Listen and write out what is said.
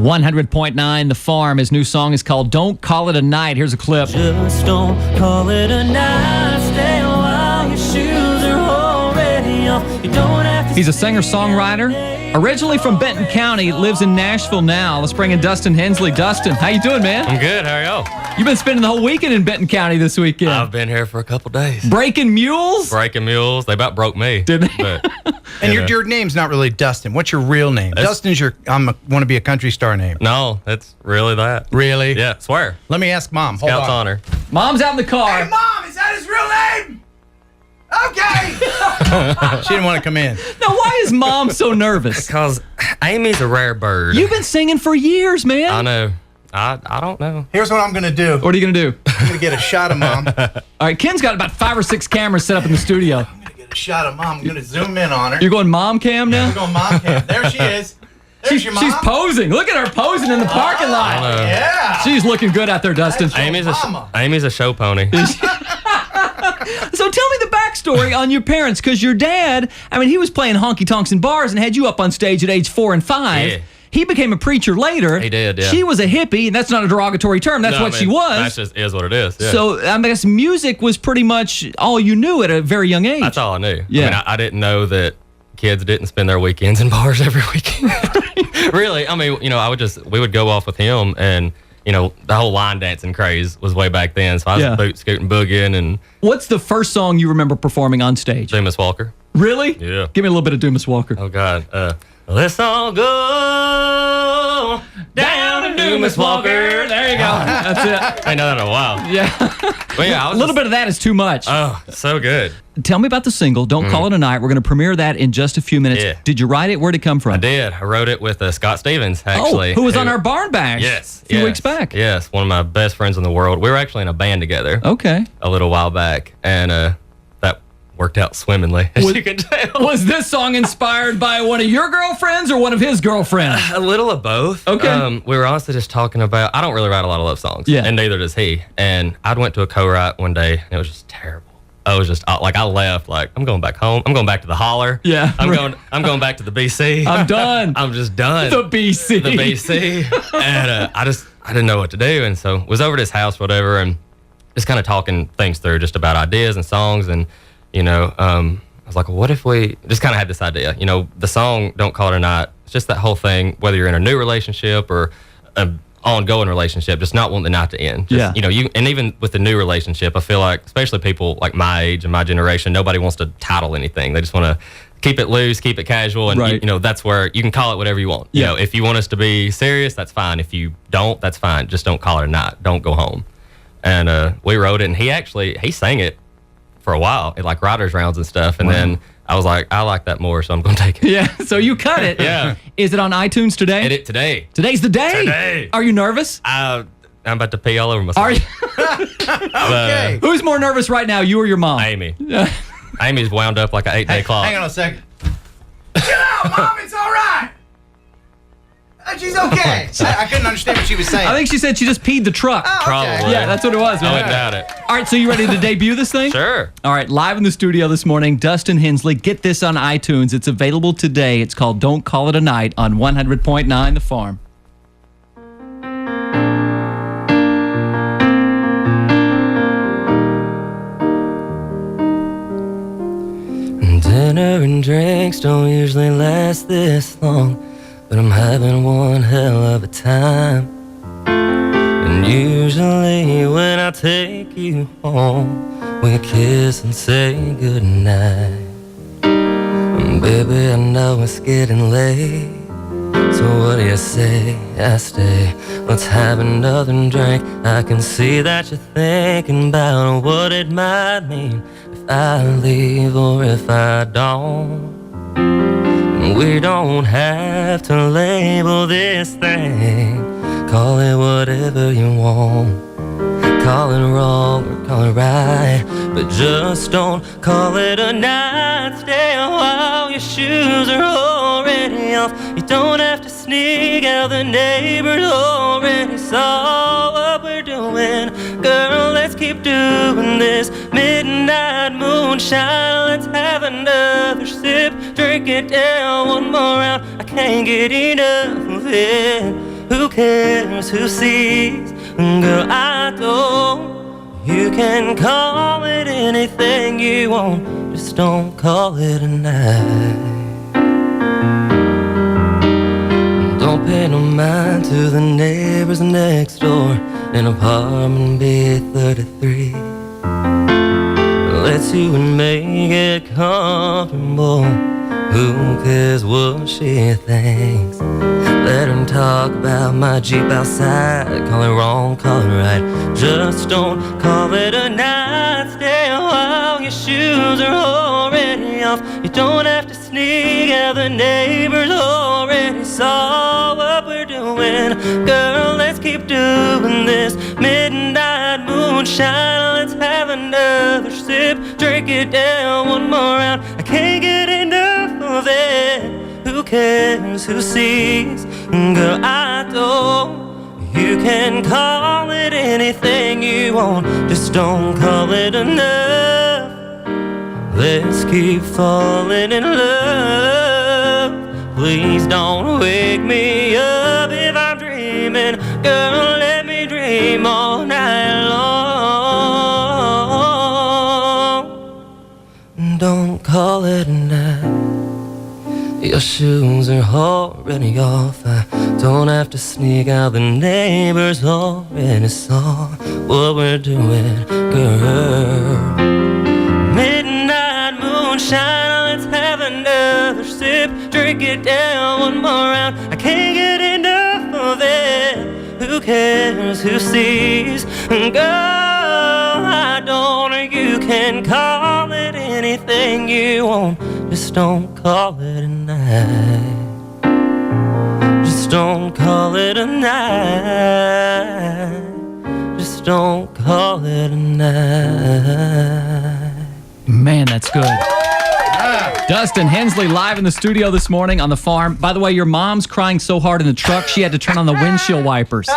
100.9 The Farm. His new song is called Don't Call It a Night. Here's a clip. Just don't call it a night. Stay a while, your shoes are already off. You don't have to. He's a singer-songwriter. Originally from Benton County, lives in Nashville now. Let's bring in Dustin Hensley. Dustin, how you doing, man? I'm good. How are y'all? You've been spending the whole weekend in Benton County this weekend. I've been here for a couple days. Breaking mules? Breaking mules. They about broke me. Did they? But, and your name's not really Dustin. What's your real name? Dustin's your want to be a country star name. No, it's really that. Really? Yeah, swear. Let me ask Mom. Hold Scout's on. honor. Mom's out in the car. Hey, Mom, is that his real name? Okay. She didn't want to come in. Now, why is Mom so nervous? Because Amy's a rare bird. You've been singing for years, man. I know. I don't know. Here's what I'm going to do. What are you going to do? I'm going to get a shot of Mom. All right, Ken's got about 5 or 6 cameras set up in the studio. I'm going to get a shot of Mom. I'm going to zoom in on her. You're going mom cam now? We're going Mom cam. There she is. There's your Mom. She's posing. Look at her posing in the parking lot. Yeah. She's looking good out there, Dustin. Amy's a show pony. So tell me the backstory on your parents, because your dad, I mean, he was playing honky tonks in bars and had you up on stage at age 4 and 5. Yeah. He became a preacher later. He did, yeah. She was a hippie, and that's not a derogatory term. That's what she was. That just is what it is. Yeah. So I guess music was pretty much all you knew at a very young age. That's all I knew. Yeah. I mean, I didn't know that kids didn't spend their weekends in bars every weekend. Really. I mean, we would go off with him, and the whole line dancing craze was way back then. So I was boot scooting, boogieing, and What's the first song you remember performing on stage? Dumas Walker. Really? Yeah. Give me a little bit of Dumas Walker. Oh God. Let's all go down to Dumas Walker. There you go. That's it. I ain't done that in a while. Yeah. But yeah, A little bit of that is too much. Oh, so good. Tell me about the single, Don't Call It a Night. We're going to premiere that in just a few minutes. Yeah. Did you write it? Where'd it come from? I did. I wrote it with Scott Stevens, actually. Oh, who was on our Barn Bash Yes. a few weeks back. Yes, one of my best friends in the world. We were actually in a band together Okay. a little while back, and that worked out swimmingly, as you can tell. Was this song inspired by one of your girlfriends or one of his girlfriends? A little of both. Okay. We were also just talking about, I don't really write a lot of love songs. Yeah. And neither does he. And I went to a co-write one day, and it was just terrible. I was just, I left, I'm going back home. I'm going back to the holler. Yeah. I'm going back to the BC. I'm done. I'm just done. The BC. The BC. And I didn't know what to do. And so was over at his house, whatever, and just kind of talking things through just about ideas and songs. And, I was like, well, what if we just kind of had this idea? The song, Don't Call It a Night, it's just that whole thing, whether you're in a new relationship or an ongoing relationship, just not wanting the night to end. Just, Yeah. And even with the new relationship, I feel like, especially people like my age and my generation, nobody wants to title anything. They just want to keep it loose, keep it casual, and Right. that's where you can call it whatever you want. Yeah. If you want us to be serious, that's fine. If you don't, that's fine. Just don't call it a night. Don't go home. And we wrote it, and he sang it for a while at writers' rounds and stuff. And then I was like, I like that more, so I'm going to take it. Yeah, so you cut it. Yeah. Is it on iTunes today? Today. Today's the day. Today. Are you nervous? I'm about to pee all over myself. Are you? Okay. Who's more nervous right now, you or your mom? Amy. Amy's wound up like an 8-day clock. Hang on a second. Chill out, Mom. It's all right. She's okay. I couldn't understand what she was saying. I think she said she just peed the truck. Oh, okay. Probably. Yeah, that's what it was, I man. wouldn't doubt it. All right, so you ready to debut this thing? Sure. All right, live in the studio this morning, Dustin Hensley. Get this on iTunes. It's available today. It's called Don't Call It a Night on 100.9 The Farm. Dinner and drinks don't usually last this long, but I'm having one hell of a time. And usually when I take you home, we kiss and say goodnight. And baby, I know it's getting late, so what do you say I stay? Let's have another drink. I can see that you're thinking about what it might mean if I leave or if I don't. We don't have to label this thing. Call it whatever you want. Call it wrong or call it right, but just don't call it a night. Stay a while, your shoes are already off. You don't have to sneak out, the neighbors already saw what we're doing. Girl, let's keep doing this. Midnight moonshine, let's have another sip. Drink it down one more round, I can't get enough of it. Who cares who sees? Girl, I don't. You can call it anything you want, just don't call it a night. Don't pay no mind to the neighbors next door in apartment B33. Let's you and make it comfortable. Who cares what she thinks? Let him talk about my Jeep outside. Call it wrong, call it right. Just don't call it a night. Stay while your shoes are already off. You don't have to sneak out. The neighbors already saw what we're doing. Girl, let's keep doing this. Midnight moonshine. Let's have another sip. Drink it down one more round. I can't get enough of it. Who cares who sees? Girl, I don't. You can call it anything you want, just don't call it enough. Let's keep falling in love. Please don't wake me up if I'm dreaming. Girl, let me dream all night long. Don't call it a night. Your shoes are already off. I don't have to sneak out. The neighbors already saw what we're doing, girl. Midnight moonshine. Let's have another sip. Drink it down one more round. I can't get enough of it. Who cares who sees? Girl, I don't. You can call it anything you want, just don't call it a night. Just don't call it a night. Just don't call it a night. Man, that's good. Dustin Hensley live in the studio this morning on the farm. By the way, your mom's crying so hard in the truck, she had to turn on the windshield wipers.